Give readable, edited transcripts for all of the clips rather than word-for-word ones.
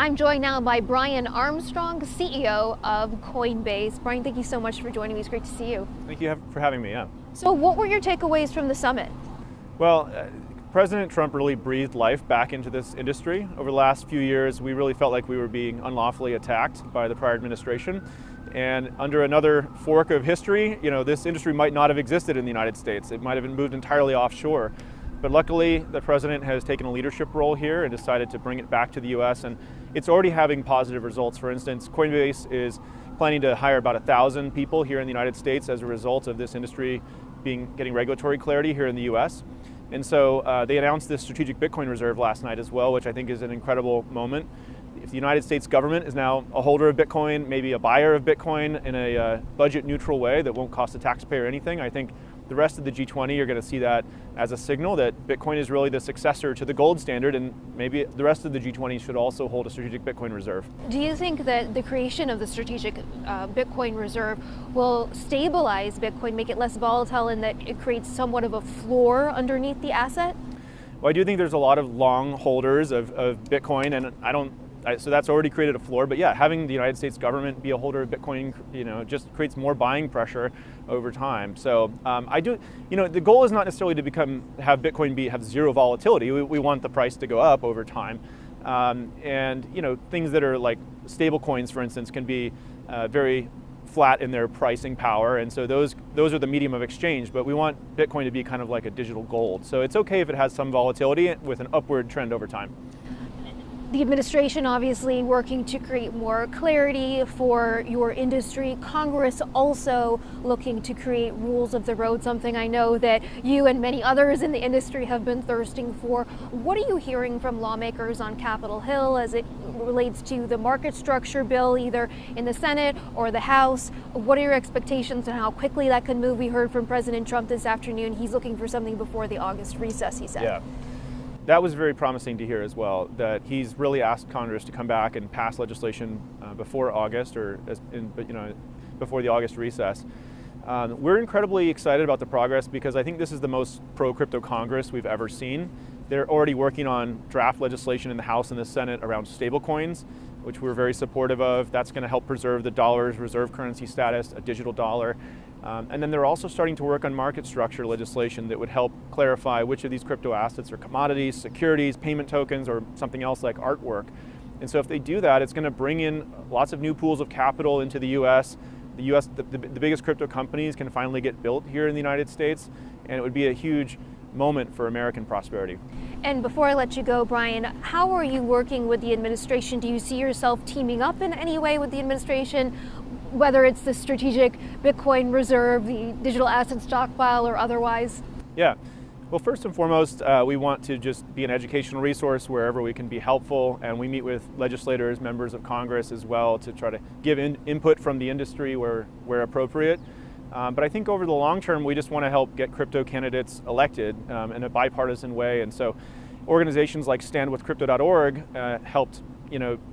I'm joined now by Brian Armstrong, CEO of Coinbase. Brian, thank you so much for joining me. It's great to see you. Thank you for having me, yeah. So what were your takeaways from the summit? Well, President Trump really breathed life back into this industry. Over the last few years, we really felt like we were being unlawfully attacked by the prior administration. And under another fork of history, this industry might not have existed in the United States. It might have been moved entirely offshore. But luckily, the president has taken a leadership role here and decided to bring it back to the US, and it's already having positive results. For instance, Coinbase is planning to hire about 1,000 people here in the United States as a result of this industry getting regulatory clarity here in the US. And so they announced this strategic Bitcoin reserve last night as well, which I think is an incredible moment. If the United States government is now a holder of Bitcoin, maybe a buyer of Bitcoin in a budget neutral way that won't cost the taxpayer anything, I think the rest of the G20 are going to see that as a signal that Bitcoin is really the successor to the gold standard, and maybe the rest of the G20 should also hold a strategic Bitcoin reserve. Do you think that the creation of the strategic Bitcoin reserve will stabilize Bitcoin, make it less volatile, and that it creates somewhat of a floor underneath the asset? Well, I do think there's a lot of long holders of Bitcoin, and so that's already created a floor. But yeah, having the United States government be a holder of Bitcoin, just creates more buying pressure over time. So the goal is not necessarily to have Bitcoin have zero volatility. We want the price to go up over time. And things that are like stable coins, for instance, can be very flat in their pricing power. And so those are the medium of exchange, but we want Bitcoin to be kind of like a digital gold. So it's okay if it has some volatility with an upward trend over time. The administration obviously working to create more clarity for your industry. Congress also looking to create rules of the road, something I know that you and many others in the industry have been thirsting for. What are you hearing from lawmakers on Capitol Hill as it relates to the market structure bill, either in the Senate or the House? What are your expectations on how quickly that could move? We heard from President Trump this afternoon. He's looking for something before the August recess, he said. Yeah. That was very promising to hear as well, that he's really asked Congress to come back and pass legislation before August before the August recess. We're incredibly excited about the progress because I think this is the most pro-crypto Congress we've ever seen. They're already working on draft legislation in the House and the Senate around stablecoins, which we're very supportive of. That's going to help preserve the dollar's reserve currency status, a digital dollar. And then they're also starting to work on market structure legislation that would help clarify which of these crypto assets are commodities, securities, payment tokens, or something else like artwork. And so if they do that, it's going to bring in lots of new pools of capital into the US. The biggest crypto companies can finally get built here in the United States, and it would be a huge moment for American prosperity. And before I let you go, Brian, how are you working with the administration? Do you see yourself teaming up in any way with the administration, whether it's the strategic Bitcoin reserve, the digital asset stockpile, or otherwise? Yeah. Well, first and foremost, we want to just be an educational resource wherever we can be helpful, and we meet with legislators, members of Congress as well, to try to give input from the industry where appropriate. But I think over the long term, we just want to help get crypto candidates elected in a bipartisan way. And so organizations like standwithcrypto.org helped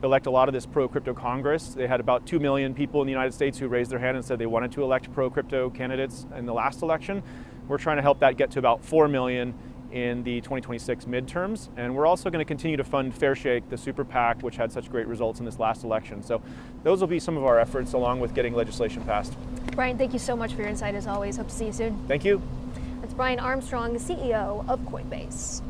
elect a lot of this pro-crypto Congress. They had about 2 million people in the United States who raised their hand and said they wanted to elect pro-crypto candidates in the last election. We're trying to help that get to about 4 million in the 2026 midterms. And we're also going to continue to fund Fairshake, the super PAC, which had such great results in this last election. So those will be some of our efforts along with getting legislation passed. Brian, thank you so much for your insight as always. Hope to see you soon. Thank you. That's Brian Armstrong, CEO of Coinbase.